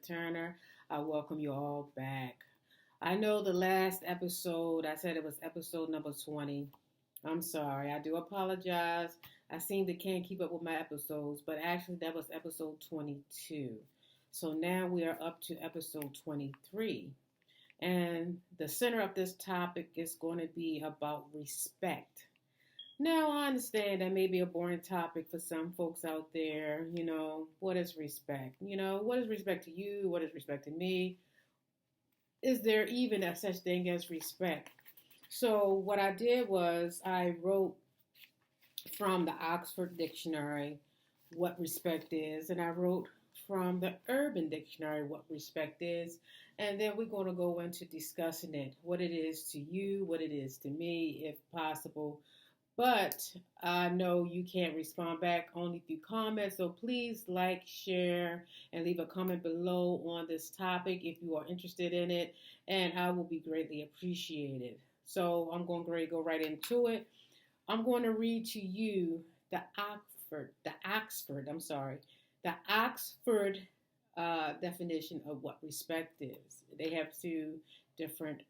Turner. I welcome you all back. I know the last episode, I said it was episode number 20. I'm sorry. I do apologize. I seem to can't keep up with my episodes, but actually that was episode 22. So now we are up to episode 23. And the center of this topic is going to be about respect. Now, I understand that may be a boring topic for some folks out there. What is respect? What is respect to you? What is respect to me? Is there even a such thing as respect? So, what I did was I wrote from the Oxford Dictionary what respect is, and I wrote from the Urban Dictionary what respect is, and then we're going to go into discussing it, what it is to you, what it is to me, if possible. But I know you can't respond back only through comments, so please like, share, and leave a comment below on this topic if you are interested in it, and I will be greatly appreciated. So I'm going to go right into it. I'm going to read to you the Oxford definition of what respect is. They have two different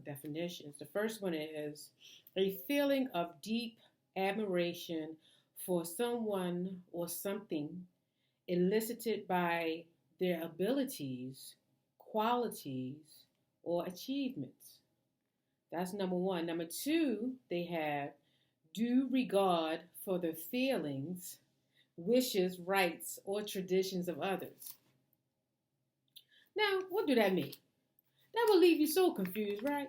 definitions. The first one is a feeling of deep admiration for someone or something elicited by their abilities, qualities, or achievements. That's number one. Number two, they have due regard for the feelings, wishes, rights, or traditions of others. Now, what do that mean? That will leave you so confused, right?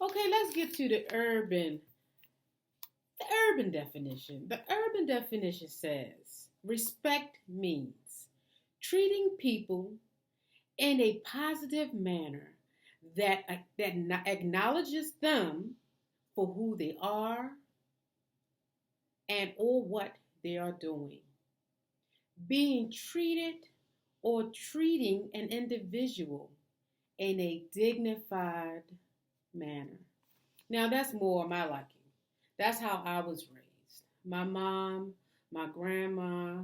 Okay, let's get to the urban definition. The urban definition says respect means treating people in a positive manner that acknowledges them for who they are and or what they are doing. Being treated or treating an individual in a dignified manner. Now, that's more my liking. That's how I was raised. My mom, my grandma,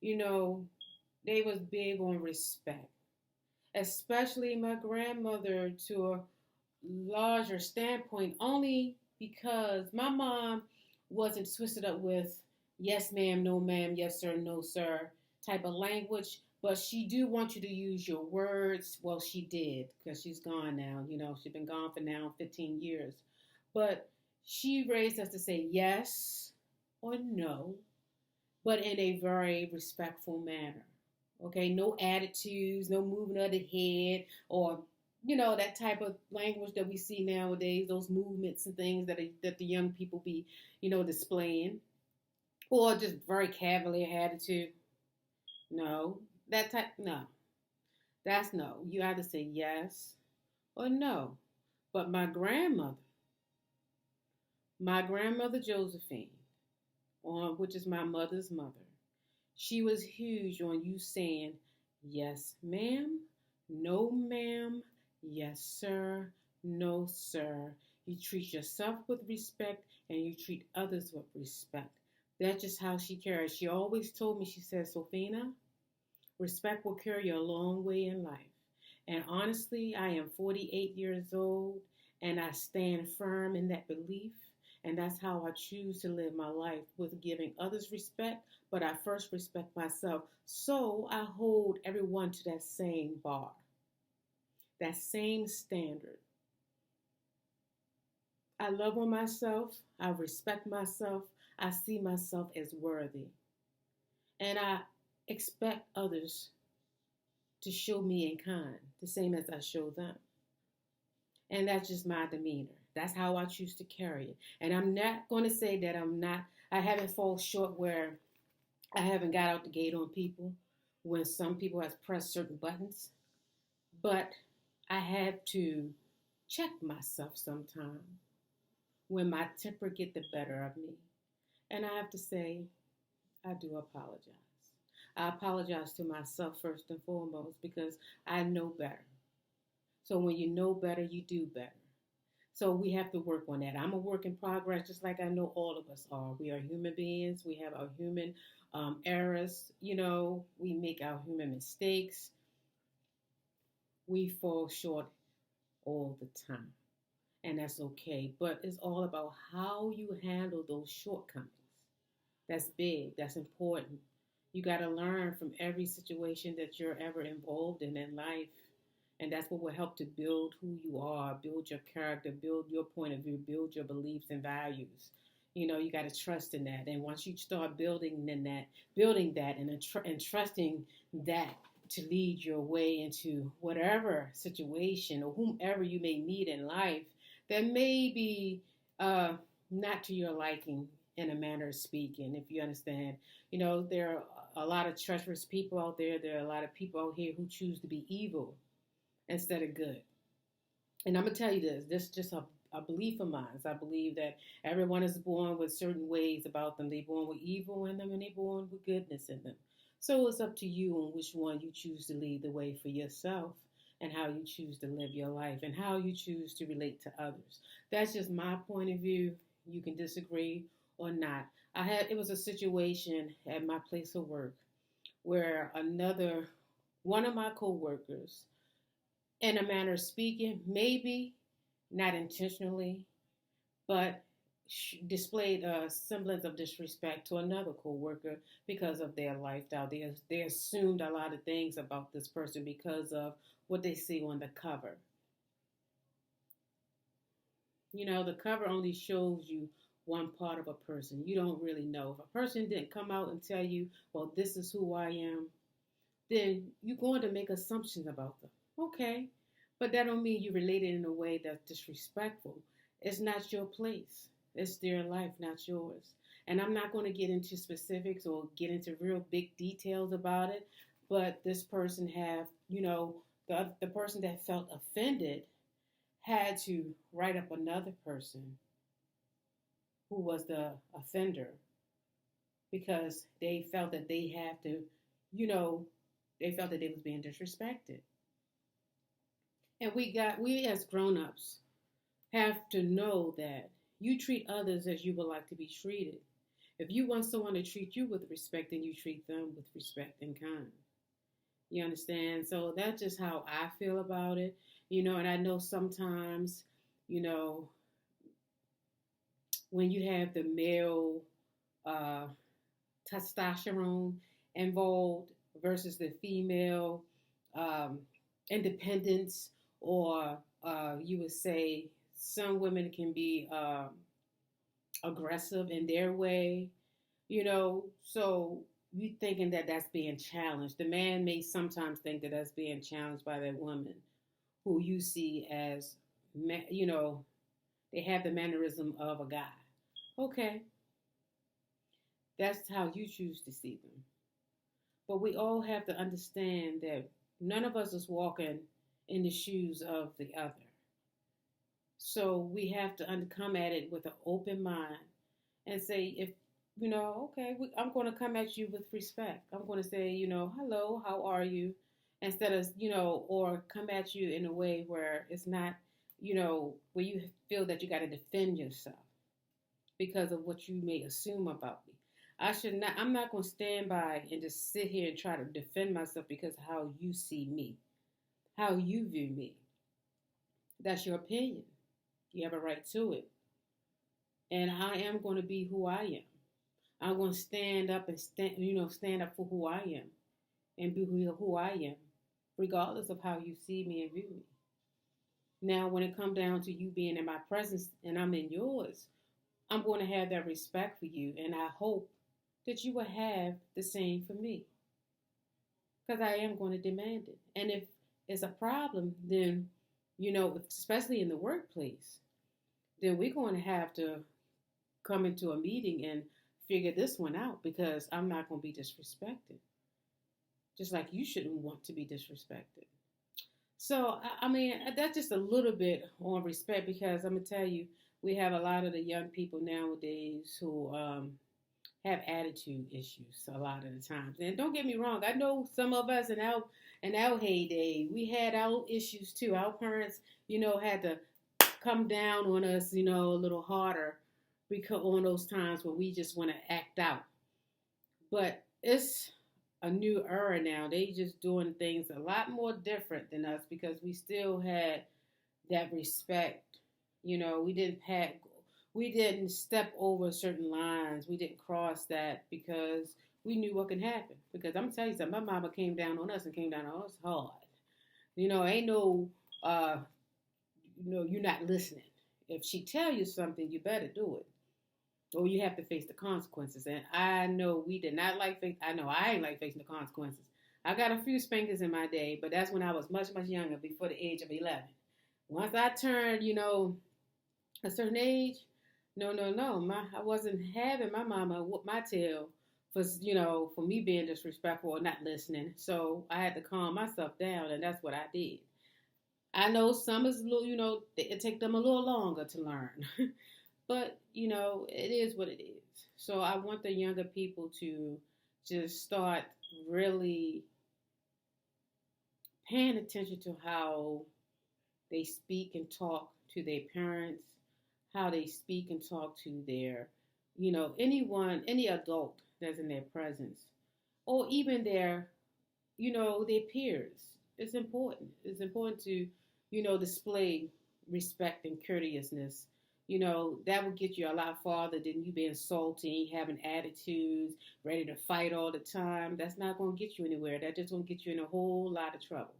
they was big on respect. Especially my grandmother to a larger standpoint, only because my mom wasn't twisted up with yes ma'am, no ma'am, yes sir, no sir type of language. But she do want you to use your words. Well, she did, because she's gone now. She's been gone for now 15 years. But she raised us to say yes or no, but in a very respectful manner. Okay, no attitudes, no moving of the head, or that type of language that we see nowadays. Those movements and things that the young people be displaying, or just very cavalier attitude. No, no. That's no. You either say yes or no. But my grandmother Josephine, which is my mother's mother, she was huge on you saying yes ma'am, no ma'am, yes sir, no sir. You treat yourself with respect and you treat others with respect. That's just how she carried. She always told me, she said, Sophina, respect will carry you a long way in life. And honestly, I am 48 years old and I stand firm in that belief. And that's how I choose to live my life, with giving others respect, but I first respect myself. So I hold everyone to that same bar, that same standard. I love on myself. I respect myself. I see myself as worthy. And I expect others to show me in kind, the same as I show them. And that's just my demeanor. That's how I choose to carry it. And I'm not going to say that I haven't fallen short where I haven't got out the gate on people when some people have pressed certain buttons. But I had to check myself sometime when my temper get the better of me. And I have to say, I do apologize. I apologize to myself first and foremost because I know better. So when you know better, you do better. So we have to work on that. I'm a work in progress, just like I know all of us are. We are human beings. We have our human errors. We make our human mistakes. We fall short all the time, and that's okay. But it's all about how you handle those shortcomings. That's big, that's important. You got to learn from every situation that you're ever involved in life. And that's what will help to build who you are, build your character, build your point of view, build your beliefs and values. You got to trust in that. And once you start building that and trusting that to lead your way into whatever situation or whomever you may meet in life that may be uh, not to your liking in a manner of speaking, if you understand. There are a lot of treacherous people out there. There are a lot of people out here who choose to be evil instead of good. And I'm gonna tell you this is just a belief of mine. I believe that everyone is born with certain ways about them. They're born with evil in them and they're born with goodness in them. So it's up to you on which one you choose to lead the way for yourself and how you choose to live your life and how you choose to relate to others. That's just my point of view. You can disagree or not. It was a situation at my place of work where another one of my coworkers, in a manner of speaking, maybe not intentionally, but displayed a semblance of disrespect to another coworker because of their lifestyle. They assumed a lot of things about this person because of what they see on the cover. The cover only shows you one part of a person. You don't really know. If a person didn't come out and tell you, well, this is who I am, then you're going to make assumptions about them. Okay. But that don't mean you relate it in a way that's disrespectful. It's not your place. It's their life, not yours. And I'm not going to get into specifics or get into real big details about it. But this person the person that felt offended had to write up another person who was the offender because they felt that you know, they felt that they was being disrespected. And we as grown-ups have to know that you treat others as you would like to be treated. If you want someone to treat you with respect, then you treat them with respect and kind. You understand? So that's just how I feel about it. And I know sometimes, you know, when you have the male uh, testosterone involved versus the female um, independence, or you would say some women can be aggressive in their way, so you thinking that that's being challenged. The man may sometimes think that that's being challenged by that woman who you see as, they have the mannerism of a guy. Okay, that's how you choose to see them. But we all have to understand that none of us is walking in the shoes of the other. So we have to come at it with an open mind and say, if, okay, I'm going to come at you with respect. I'm going to say, hello, how are you? Instead of, or come at you in a way where it's not, where you feel that you got to defend yourself because of what you may assume about me. I'm not going to stand by and just sit here and try to defend myself because of how you see me, how you view me. That's your opinion. You have a right to it. And I am going to be who I am. I'm going to stand up and stand up for who I am and be who I am, regardless of how you see me and view me. Now, when it comes down to you being in my presence and I'm in yours, I'm going to have that respect for you, and I hope that you will have the same for me, because I am going to demand it. And if it's a problem, then, especially in the workplace, then we're going to have to come into a meeting and figure this one out, because I'm not going to be disrespected, just like you shouldn't want to be disrespected. So, I mean, that's just a little bit on respect, because I'm going to tell you, we have a lot of the young people nowadays who have attitude issues a lot of the times. And don't get me wrong, I know some of us in our heyday, we had our issues too. Our parents, had to come down on us, a little harder because on those times when we just want to act out. But it's a new era now. They just doing things a lot more different than us because we still had that respect. We didn't step over certain lines. We didn't cross that because we knew what can happen. Because I'm telling you something, my mama came down on us and came down on us hard. Ain't no, uh, you're not listening. If she tell you something, you better do it, or you have to face the consequences. And I know we did not like. I know I ain't like facing the consequences. I got a few spankings in my day, but that's when I was much younger, before the age of 11. Once I turned, a certain age, no. I wasn't having my mama whoop my tail for me being disrespectful or not listening. So I had to calm myself down, and that's what I did. I know some is a little, it take them a little longer to learn, but it is what it is. So I want the younger people to just start really paying attention to how they speak and talk to their parents, how they speak and talk to their, any adult that's in their presence, or even their peers. It's important. It's important to, display respect and courteousness. That will get you a lot farther than you being salty, having attitudes, ready to fight all the time. That's not going to get you anywhere. That just going to get you in a whole lot of trouble.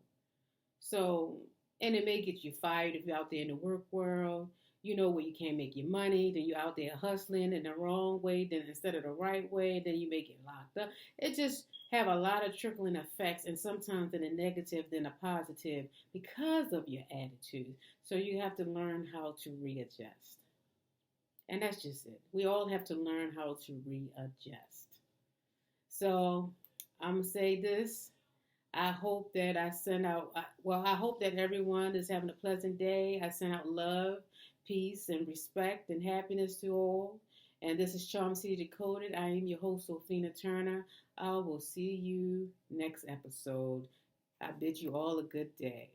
So, and it may get you fired if you're out there in the work world, where you can't make your money, then you're out there hustling in the wrong way, then instead of the right way, then you may get locked up. It just have a lot of trickling effects, and sometimes in a negative than a positive because of your attitude. So you have to learn how to readjust. And that's just it. We all have to learn how to readjust. So I'm going to say this. I hope that I hope that everyone is having a pleasant day. I send out love, peace, and respect and happiness to all. And this is Charm City Decoded. I am your host, Sophina Turner. I will see you next episode. I bid you all a good day.